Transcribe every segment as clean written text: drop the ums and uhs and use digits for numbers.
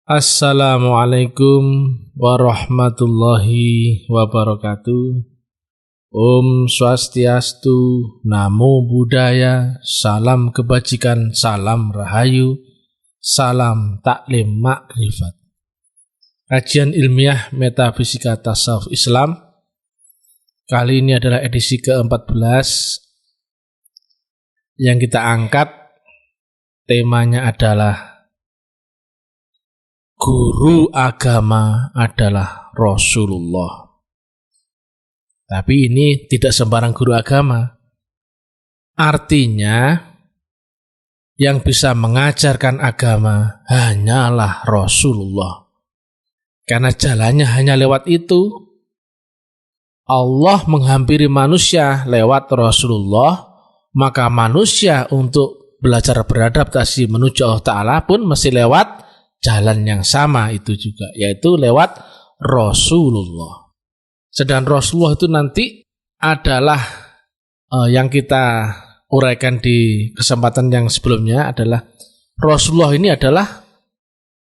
Assalamualaikum warahmatullahi wabarakatuh. Om Swastiastu, Namo Buddhaya, salam kebajikan, salam rahayu, salam taklim makrifat. Kajian ilmiah metafisika tasawuf Islam. Kali ini adalah edisi ke-14 yang kita angkat. Temanya adalah guru agama adalah Rasulullah. Tapi ini tidak sembarang guru agama. Artinya, yang bisa mengajarkan agama hanyalah Rasulullah. Karena jalannya hanya lewat itu. Allah menghampiri manusia lewat Rasulullah, maka manusia untuk belajar beradaptasi menuju Allah Ta'ala pun mesti lewat jalan yang sama itu juga, yaitu lewat Rasulullah. Sedang Rasulullah itu nanti adalah yang kita uraikan di kesempatan yang sebelumnya adalah Rasulullah ini adalah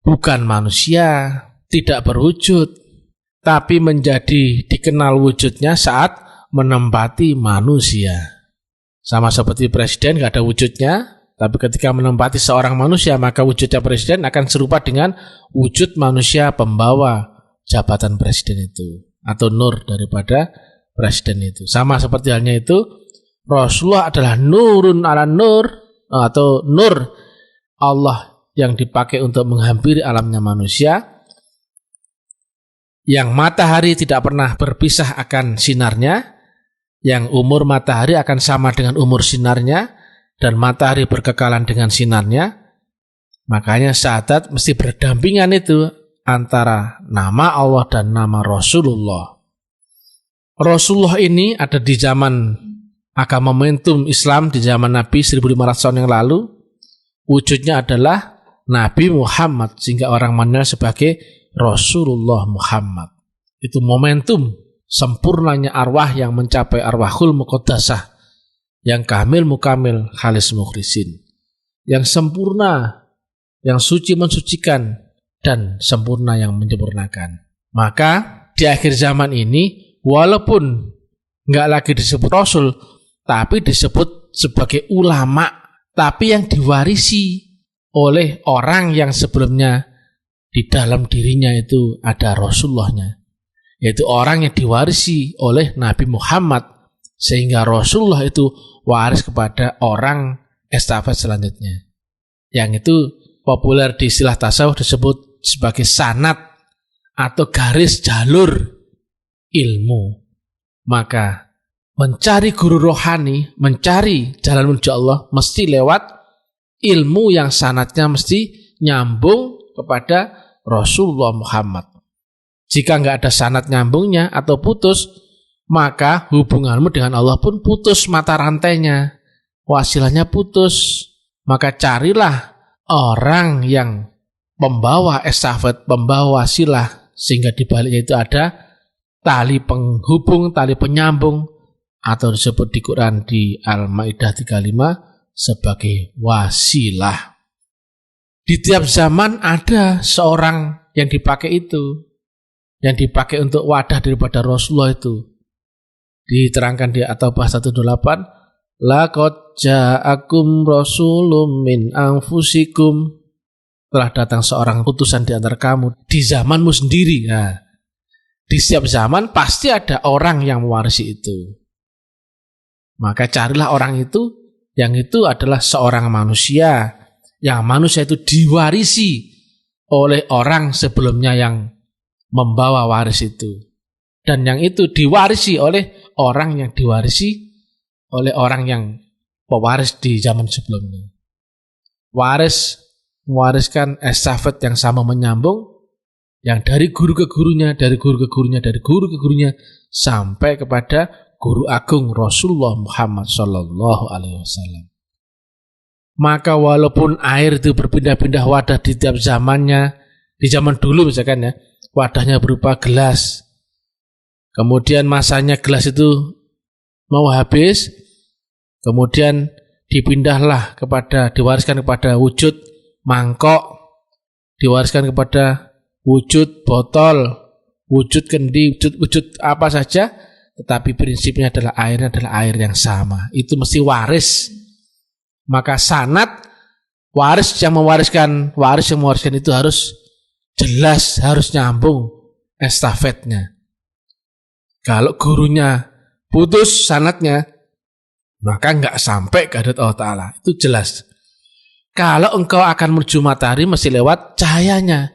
bukan manusia, tidak berwujud, tapi menjadi dikenal wujudnya saat menempati manusia. Sama seperti presiden gak ada wujudnya, tapi ketika menempati seorang manusia, maka wujudnya presiden akan serupa dengan wujud manusia pembawa jabatan presiden itu, atau nur daripada presiden itu. Sama seperti halnya itu, Rasulullah adalah nurun ala nur, atau nur Allah yang dipakai untuk menghampiri alamnya manusia, yang matahari tidak pernah berpisah akan sinarnya, yang umur matahari akan sama dengan umur sinarnya, dan matahari berkekalan dengan sinarnya. Makanya syahadat mesti berdampingan itu antara nama Allah dan nama Rasulullah. Rasulullah ini ada di zaman agama momentum Islam, di zaman Nabi 1500 tahun yang lalu. Wujudnya adalah Nabi Muhammad, sehingga orang mengenal sebagai Rasulullah Muhammad. Itu momentum sempurnanya arwah yang mencapai arwahul muqaddasah, yang kamil mukamil khalis mukhlisin, yang sempurna, yang suci mensucikan, dan sempurna yang menyempurnakan. Maka di akhir zaman ini, walaupun nggak lagi disebut Rasul, tapi disebut sebagai ulama, tapi yang diwarisi oleh orang yang sebelumnya di dalam dirinya itu ada Rasulullahnya, yaitu orang yang diwarisi oleh Nabi Muhammad, sehingga Rasulullah itu waris kepada orang estafet selanjutnya. Yang itu populer di istilah tasawuf disebut sebagai sanad atau garis jalur ilmu. Maka mencari guru rohani, mencari jalan menuju Allah mesti lewat ilmu yang sanadnya mesti nyambung kepada Rasulullah Muhammad. Jika nggak ada sanad nyambungnya atau putus, maka hubunganmu dengan Allah pun putus mata rantainya, wasilahnya putus. Maka carilah orang yang pembawa estafet, pembawa wasilah, sehingga di baliknya itu ada tali penghubung, tali penyambung, atau disebut di Quran di Al-Maidah 35 sebagai wasilah. Di tiap zaman ada seorang yang dipakai itu, yang dipakai untuk wadah daripada Rasulullah itu. Diterangkan di At-Taubah 128, laqad ja'akum rasulun min anfusikum, telah datang seorang utusan di antara kamu di zamanmu sendiri. Nah, di setiap zaman pasti ada orang yang mewarisi itu. Maka carilah orang itu, yang itu adalah seorang manusia, yang manusia itu diwarisi oleh orang sebelumnya yang membawa waris itu. Dan yang itu diwarisi oleh orang yang diwarisi oleh orang yang pewaris di zaman sebelumnya. Waris mewariskan estafet yang sama menyambung, yang dari guru ke gurunya, dari guru ke gurunya, dari guru ke gurunya, sampai kepada guru agung Rasulullah Muhammad Sallallahu Alaihi Wasallam. Maka walaupun air itu berpindah-pindah wadah di tiap zamannya, di zaman dulu misalkan ya, wadahnya berupa gelas, kemudian masanya gelas itu mau habis, kemudian dipindahlah kepada, diwariskan kepada wujud mangkok, diwariskan kepada wujud botol, wujud kendi, wujud apa saja, tetapi prinsipnya adalah airnya adalah air yang sama. Itu mesti waris. Maka sanad, waris yang mewariskan itu harus jelas, harus nyambung estafetnya. Kalau gurunya putus sanadnya, maka enggak sampai ke hadirat Allah Ta'ala. Itu jelas. Kalau engkau akan menuju matahari mesti lewat cahayanya.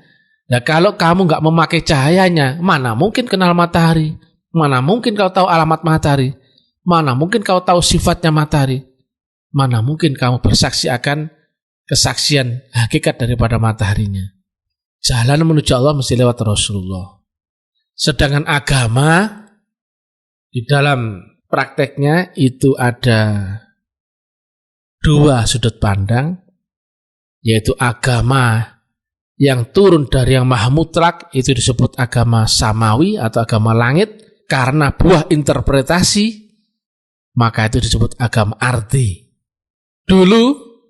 Nah kalau kamu enggak memakai cahayanya, mana mungkin kenal matahari? Mana mungkin kau tahu alamat matahari? Mana mungkin kau tahu sifatnya matahari? Mana mungkin kamu bersaksi akan kesaksian hakikat daripada mataharinya? Jalan menuju Allah mesti lewat Rasulullah. Sedangkan agama di dalam prakteknya itu ada dua sudut pandang, yaitu agama yang turun dari yang maha mutlak, itu disebut agama samawi atau agama langit, karena buah interpretasi, maka itu disebut agama ardi. Dulu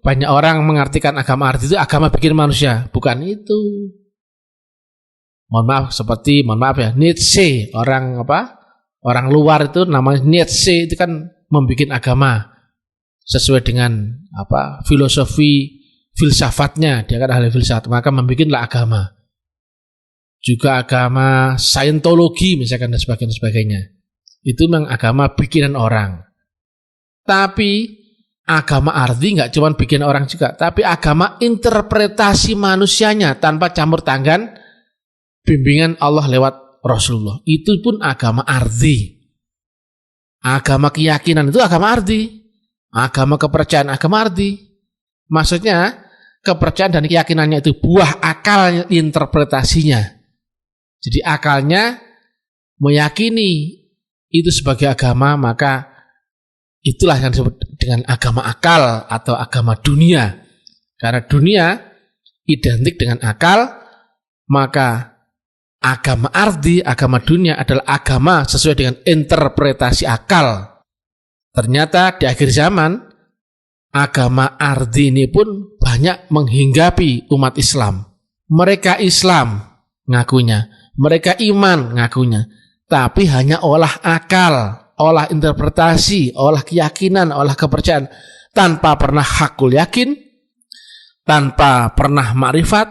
banyak orang mengartikan agama ardi itu agama bikin manusia, bukan itu. Mohon maaf ya, Nietzsche, orang luar itu namanya Nietzsche itu kan membuat agama sesuai dengan filosofi filsafatnya, dia kan ahli filsafat, maka membuatlah agama. Juga agama Scientology misalkan dan sebagainya. Itu memang agama bikinan orang. Tapi agama arti enggak cuma bikin orang juga, tapi agama interpretasi manusianya tanpa campur tangan bimbingan Allah lewat Rasulullah. Itu pun agama arti. Agama keyakinan itu agama arti. Agama kepercayaan agama arti. Maksudnya kepercayaan dan keyakinannya itu buah akal interpretasinya. Jadi akalnya meyakini itu sebagai agama, maka itulah yang disebut dengan agama akal atau agama dunia. Karena dunia identik dengan akal, maka agama ardi, agama dunia adalah agama sesuai dengan interpretasi akal. Ternyata di akhir zaman, agama ardi ini pun banyak menghinggapi umat Islam. Mereka Islam ngakunya, mereka iman ngakunya, tapi hanya olah akal, olah interpretasi, olah keyakinan, olah kepercayaan, tanpa pernah hakul yakin, tanpa pernah makrifat,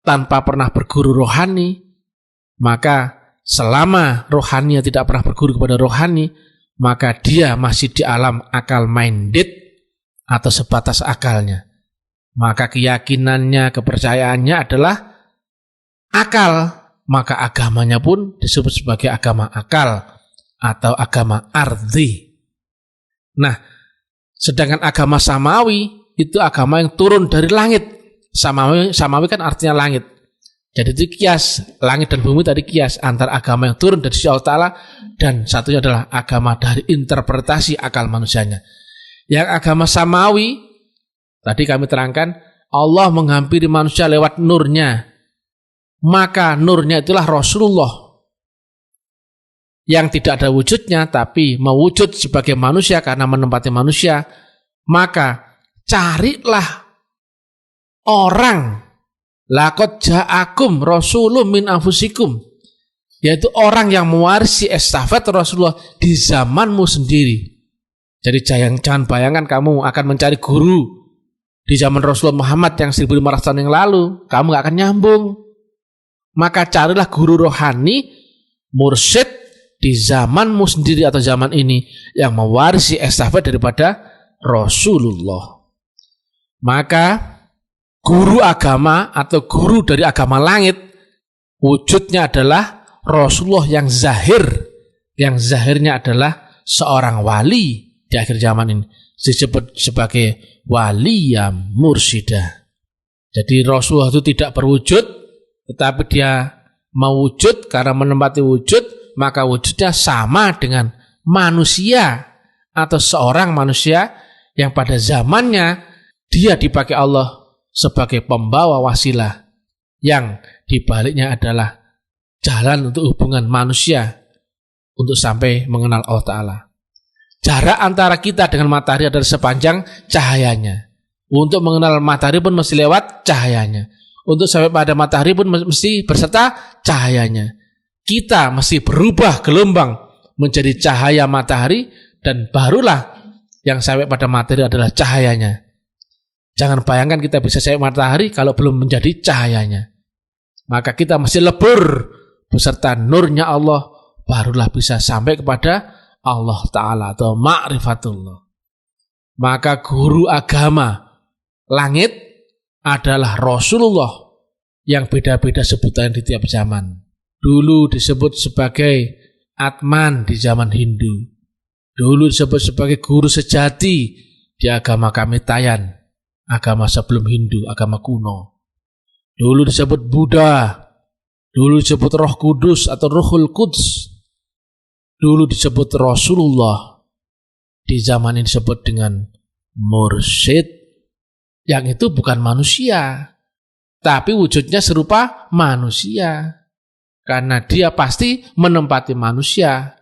tanpa pernah berguru rohani. Maka selama rohaninya tidak pernah berguru kepada rohani, maka dia masih di alam akal minded atau sebatas akalnya. Maka keyakinannya, kepercayaannya adalah akal, maka agamanya pun disebut sebagai agama akal atau agama ardi. Nah, sedangkan agama samawi itu agama yang turun dari langit. Samawi kan artinya langit. Jadi itu kias, langit dan bumi tadi kias antara agama yang turun dari sisi Allah Ta'ala dan satunya adalah agama dari interpretasi akal manusianya. Yang agama samawi, tadi kami terangkan, Allah menghampiri manusia lewat nurnya. Maka nurnya itulah Rasulullah. Yang tidak ada wujudnya, tapi mewujud sebagai manusia karena menempati manusia. Maka carilah orang, laqad ja'akum rasulun min anfusikum, yaitu orang yang mewarisi estafet Rasulullah di zamanmu sendiri. Jadi jangan bayangkan kamu akan mencari guru di zaman Rasulullah Muhammad yang 1500 tahun yang lalu, kamu gak akan nyambung. Maka carilah guru rohani, mursyid di zamanmu sendiri atau zaman ini yang mewarisi estafet daripada Rasulullah. Maka guru agama atau guru dari agama langit wujudnya adalah Rasulullah yang zahir, yang zahirnya adalah seorang wali di akhir zaman ini, disebut sebagai waliyah mursyidah. Jadi Rasulullah itu tidak berwujud, tetapi dia mewujud karena menempati wujud, maka wujudnya sama dengan manusia atau seorang manusia yang pada zamannya dia dipakai Allah sebagai pembawa wasilah, yang dibaliknya adalah jalan untuk hubungan manusia untuk sampai mengenal Allah Ta'ala. Jarak antara kita dengan matahari adalah sepanjang cahayanya. Untuk mengenal matahari pun mesti lewat cahayanya. untuk sampai pada matahari pun mesti berserta cahayanya. Kita mesti berubah gelombang menjadi cahaya matahari, dan barulah yang sampai pada matahari adalah cahayanya. Jangan bayangkan kita bisa sampai matahari kalau belum menjadi cahayanya. Maka kita mesti lebur beserta nurnya Allah, barulah bisa sampai kepada Allah Ta'ala atau ma'rifatullah. Maka guru agama langit adalah Rasulullah yang beda-beda sebutan di tiap zaman. Dulu disebut sebagai Atman di zaman Hindu. Dulu disebut sebagai guru sejati di agama Kamitayan, agama sebelum Hindu, agama kuno. Dulu disebut Buddha. Dulu disebut Roh Kudus atau Ruhul Quds. Dulu disebut Rasulullah. Di zaman ini disebut dengan Mursyid. Yang itu bukan manusia, tapi wujudnya serupa manusia. Karena dia pasti menempati manusia,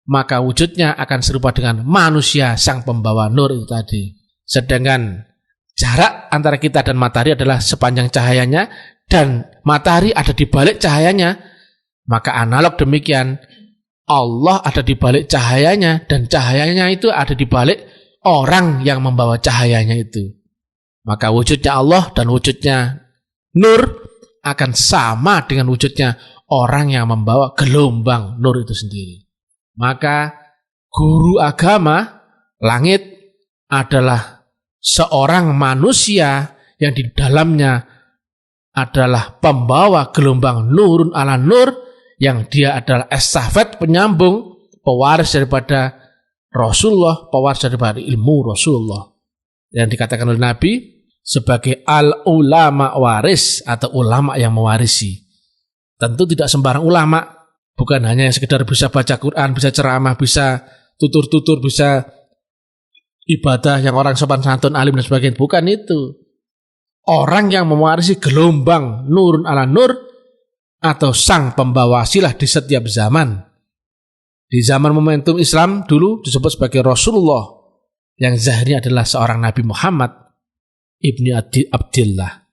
maka wujudnya akan serupa dengan manusia sang pembawa nur itu tadi. Sedangkan jarak antara kita dan matahari adalah sepanjang cahayanya, dan matahari ada di balik cahayanya. Maka analog demikian, Allah ada di balik cahayanya, dan cahayanya itu ada di balik orang yang membawa cahayanya itu. Maka wujudnya Allah dan wujudnya nur akan sama dengan wujudnya orang yang membawa gelombang nur itu sendiri. Maka guru agama langit adalah seorang manusia yang di dalamnya adalah pembawa gelombang nurun ala nur, yang dia adalah estafet penyambung, pewaris daripada Rasulullah, pewaris daripada ilmu Rasulullah, yang dikatakan oleh Nabi sebagai al-ulama waris atau ulama yang mewarisi. Tentu tidak sembarang ulama, bukan hanya yang sekedar bisa baca Quran, bisa ceramah, bisa tutur-tutur, bisa ibadah yang orang sopan santun, alim dan sebagainya. Bukan itu. Orang yang mewarisi gelombang nurun ala nur atau sang pembawa silah di setiap zaman. Di zaman momentum Islam dulu disebut sebagai Rasulullah, yang zahirnya adalah seorang Nabi Muhammad ibni Abdillah.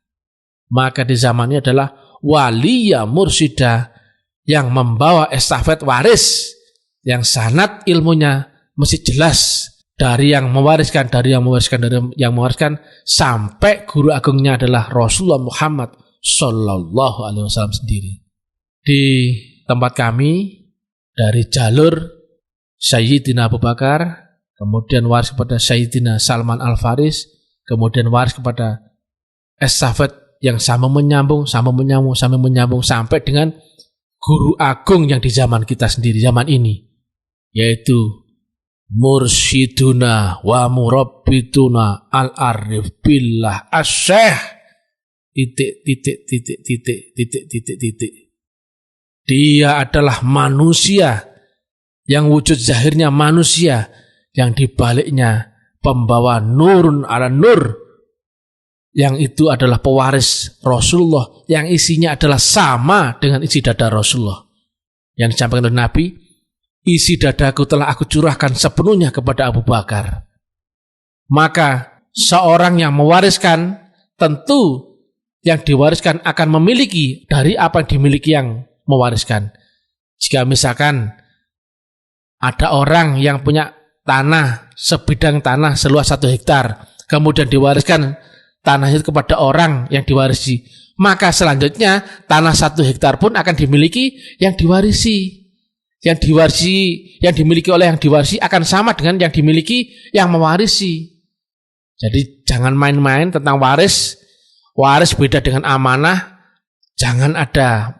Maka di zaman ini adalah waliya mursyidah yang membawa estafet waris, yang sanad ilmunya mesti jelas dari yang mewariskan, sampai guru agungnya adalah Rasulullah Muhammad Sallallahu Alaihi Wasallam sendiri. Di tempat kami dari jalur Sayyidina Abu Bakar, kemudian waris kepada Sayyidina Salman Al-Faris, kemudian waris kepada estafet yang sama menyambung sampai dengan guru agung yang di zaman kita sendiri, zaman ini, yaitu Mursyiduna wa Murabbituna Al-Arif Billah As-Syekh titik. Dia adalah manusia yang wujud zahirnya manusia, yang dibaliknya pembawa nurun ala nur, yang itu adalah pewaris Rasulullah, yang isinya adalah sama dengan isi dada Rasulullah. Yang disampaikan oleh Nabi, isi dadaku telah aku curahkan sepenuhnya kepada Abu Bakar. Maka seorang yang mewariskan, tentu yang diwariskan akan memiliki dari apa yang dimiliki yang mewariskan. Jika misalkan ada orang yang punya tanah, sebidang tanah seluas 1 hektar, kemudian diwariskan tanah itu kepada orang yang diwarisi, maka selanjutnya tanah 1 hektar pun akan dimiliki yang diwarisi. Yang dimiliki oleh yang diwarisi akan sama dengan yang dimiliki yang mewarisi. Jadi jangan main-main tentang waris. Waris beda dengan amanah. Jangan ada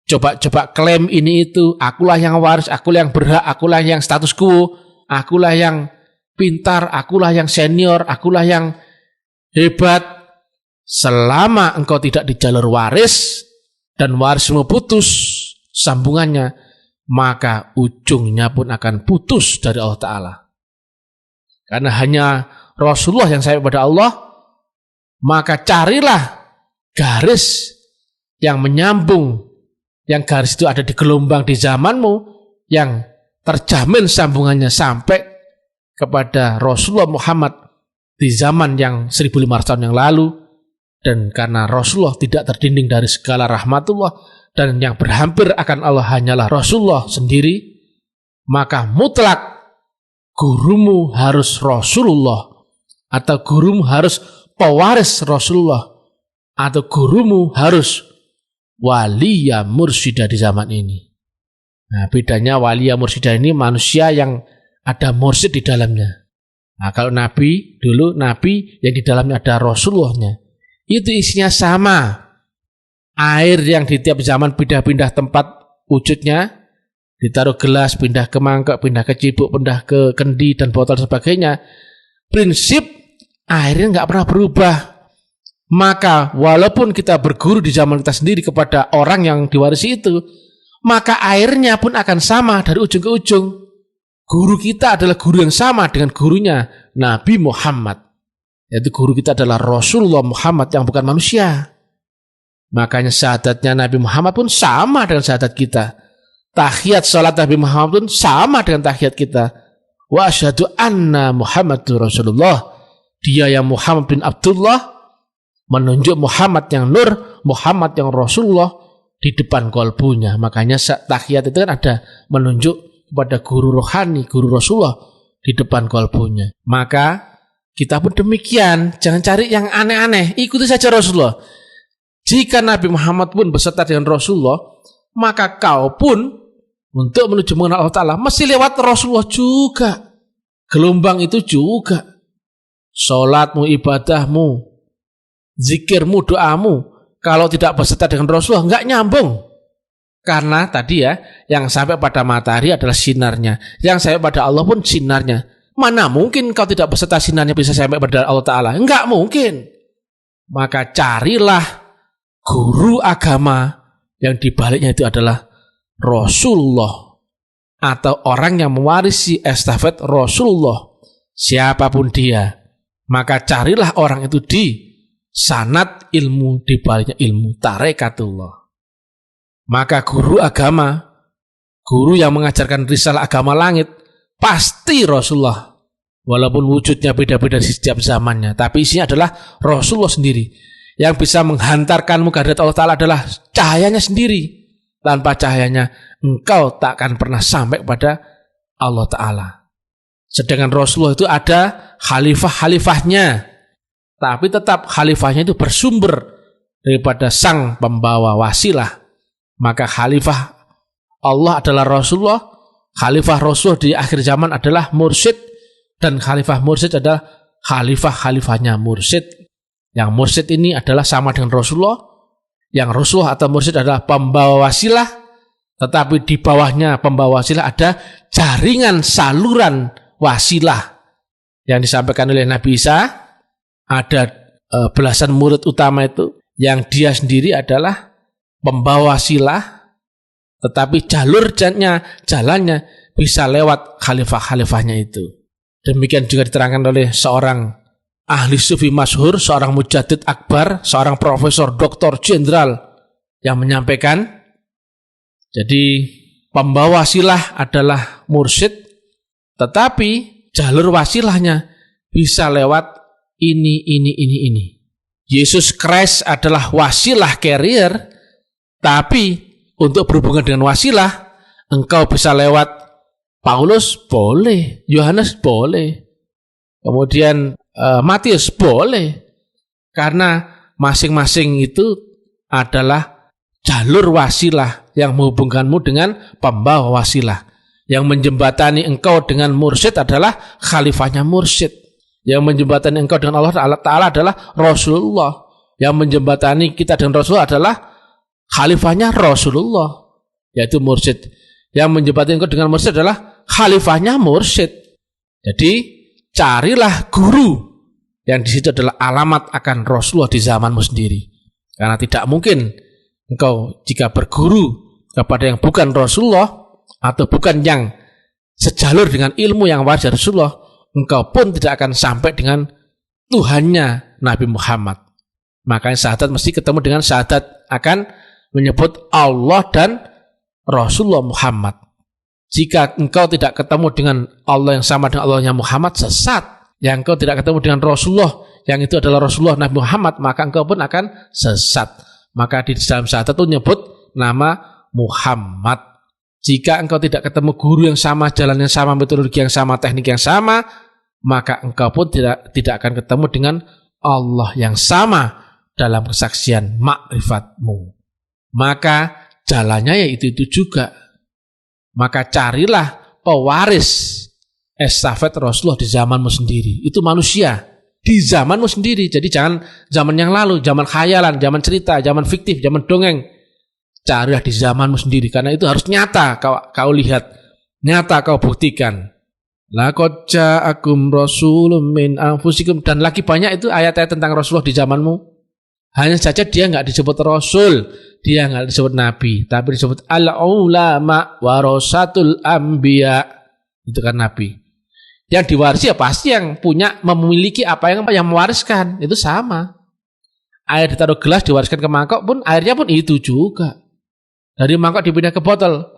coba-coba klaim ini itu, akulah yang waris, akulah yang berhak, akulah yang status quo, akulah yang pintar, akulah yang senior, akulah yang hebat. Selama engkau tidak di jalur waris dan warismu putus sambungannya, maka ujungnya pun akan putus dari Allah Ta'ala. Karena hanya Rasulullah yang sampai kepada Allah, maka carilah garis yang menyambung, yang garis itu ada di gelombang di zamanmu, yang terjamin sambungannya sampai kepada Rasulullah Muhammad di zaman yang 1500 tahun yang lalu, Dan karena Rasulullah tidak terdinding dari segala rahmatullah, dan yang berhampir akan Allah hanyalah Rasulullah sendiri, maka mutlak gurumu harus Rasulullah, atau gurumu harus pewaris Rasulullah, atau gurumu harus waliya mursyidah di zaman ini. Nah, bedanya waliya mursyidah ini manusia yang ada mursyid di dalamnya. Nah, kalau Nabi, dulu Nabi yang di dalamnya ada Rasulullahnya, itu isinya sama. Air yang di tiap zaman pindah-pindah tempat wujudnya, ditaruh gelas, pindah ke mangkok, pindah ke cibuk, pindah ke kendi dan botol sebagainya. Prinsip airnya nggak pernah berubah. Maka walaupun kita berguru di zaman kita sendiri kepada orang yang diwarisi itu, maka airnya pun akan sama dari ujung ke ujung. Guru kita adalah guru yang sama dengan gurunya Nabi Muhammad. Yaitu guru kita adalah Rasulullah Muhammad yang bukan manusia. Makanya syahadatnya Nabi Muhammad pun sama dengan syahadat kita. Tahiyat salat Nabi Muhammad pun sama dengan tahiyat kita. Wa asyhadu anna Muhammadur Rasulullah. Dia yang Muhammad bin Abdullah menunjuk Muhammad yang nur, Muhammad yang Rasulullah di depan kolbunya. Makanya tahiyat itu kan ada menunjuk kepada guru rohani, guru Rasulullah di depan kolbunya. Maka kita pun demikian, jangan cari yang aneh-aneh, ikuti saja Rasulullah. Jika Nabi Muhammad pun beserta dengan Rasulullah, maka kau pun untuk menuju mengenal Allah Ta'ala mesti lewat Rasulullah juga. Gelombang itu juga. Sholatmu, ibadahmu, zikirmu, doamu, kalau tidak beserta dengan Rasulullah, enggak nyambung. Karena tadi ya, yang sampai pada matahari adalah sinarnya, yang sampai pada Allah pun sinarnya. Mana mungkin kau tidak beserta sinarnya bisa sampai pada Allah Ta'ala? Enggak mungkin. Maka carilah guru agama yang dibaliknya itu adalah Rasulullah, atau orang yang mewarisi estafet Rasulullah, siapapun dia. Maka carilah orang itu di sanad ilmu, dibaliknya ilmu tarekatullah. Maka guru agama, guru yang mengajarkan risalah agama langit, pasti Rasulullah. Walaupun wujudnya beda-beda di setiap zamannya, tapi isinya adalah Rasulullah sendiri. Yang bisa menghantarkanmu ke hadirat Allah Ta'ala adalah cahayanya sendiri. Tanpa cahayanya, engkau tak akan pernah sampai kepada Allah Ta'ala. Sedangkan Rasulullah itu ada khalifah-khalifahnya. Tapi tetap khalifahnya itu bersumber daripada sang pembawa wasilah. Maka khalifah Allah adalah Rasulullah, khalifah Rasul di akhir zaman adalah mursyid, dan khalifah mursyid adalah khalifah-khalifahnya mursyid. Yang mursyid ini adalah sama dengan Rasulullah, yang Rasulullah atau mursyid adalah pembawa wasilah, tetapi di bawahnya pembawa wasilah ada jaringan saluran wasilah yang disampaikan oleh Nabi Isa. Ada belasan murid utama itu yang dia sendiri adalah pembawa wasilah, tetapi jalannya bisa lewat khalifah-khalifahnya itu. Demikian juga diterangkan oleh seorang ahli sufi masyhur, seorang mujaddid akbar, seorang profesor doktor jenderal yang menyampaikan, jadi pembawa wasilah adalah mursyid, tetapi jalur wasilahnya bisa lewat ini. Yesus Christ adalah wasilah carrier, tapi untuk berhubungan dengan wasilah, engkau bisa lewat Paulus boleh, Yohanes boleh, kemudian Matius boleh, karena masing-masing itu adalah jalur wasilah yang menghubungkanmu dengan pembawa wasilah. Yang menjembatani engkau dengan mursyid adalah khalifahnya mursyid. Yang menjembatani engkau dengan Allah Ta'ala adalah Rasulullah. Yang menjembatani kita dengan Rasulullah adalah khalifahnya Rasulullah, yaitu mursyid. Yang menjembatani engkau dengan mursyid adalah khalifahnya mursyid. Jadi carilah guru yang di situ adalah alamat akan Rasulullah di zamanmu sendiri. Karena tidak mungkin engkau jika berguru kepada yang bukan Rasulullah atau bukan yang sejalur dengan ilmu yang waris dari Rasulullah, engkau pun tidak akan sampai dengan Tuhannya Nabi Muhammad. Makanya syahadat mesti ketemu dengan syahadat akan menyebut Allah dan Rasulullah Muhammad. Jika engkau tidak ketemu dengan Allah yang sama dengan Allahnya Muhammad, sesat. Yang engkau tidak ketemu dengan Rasulullah yang itu adalah Rasulullah Nabi Muhammad, maka engkau pun akan sesat. Maka di dalam syahadat itu nyebut nama Muhammad. Jika engkau tidak ketemu guru yang sama, jalan yang sama, metodologi yang sama, teknik yang sama, maka engkau pun tidak akan ketemu dengan Allah yang sama dalam kesaksian makrifatmu. Maka jalannya ya itu juga. Maka carilah pewaris estafet Rasulullah di zamanmu sendiri. Itu manusia di zamanmu sendiri. Jadi jangan zaman yang lalu, zaman khayalan, zaman cerita, zaman fiktif, zaman dongeng. Carilah di zamanmu sendiri, karena itu harus nyata kau lihat, nyata kau buktikan. Laqad ja'akum rasulun min anfusikum, dan lagi banyak itu ayat-ayat tentang Rasulullah di zamanmu. Hanya saja dia enggak disebut rasul, dia enggak disebut nabi, tapi disebut al-ulama warasatul anbiya. Itu kan nabi. Yang diwarisi ya pasti yang punya, memiliki apa yang mewariskan, itu sama. Air ditaruh gelas diwariskan ke mangkok pun airnya pun itu juga. Dari mangkok dipindah ke botol,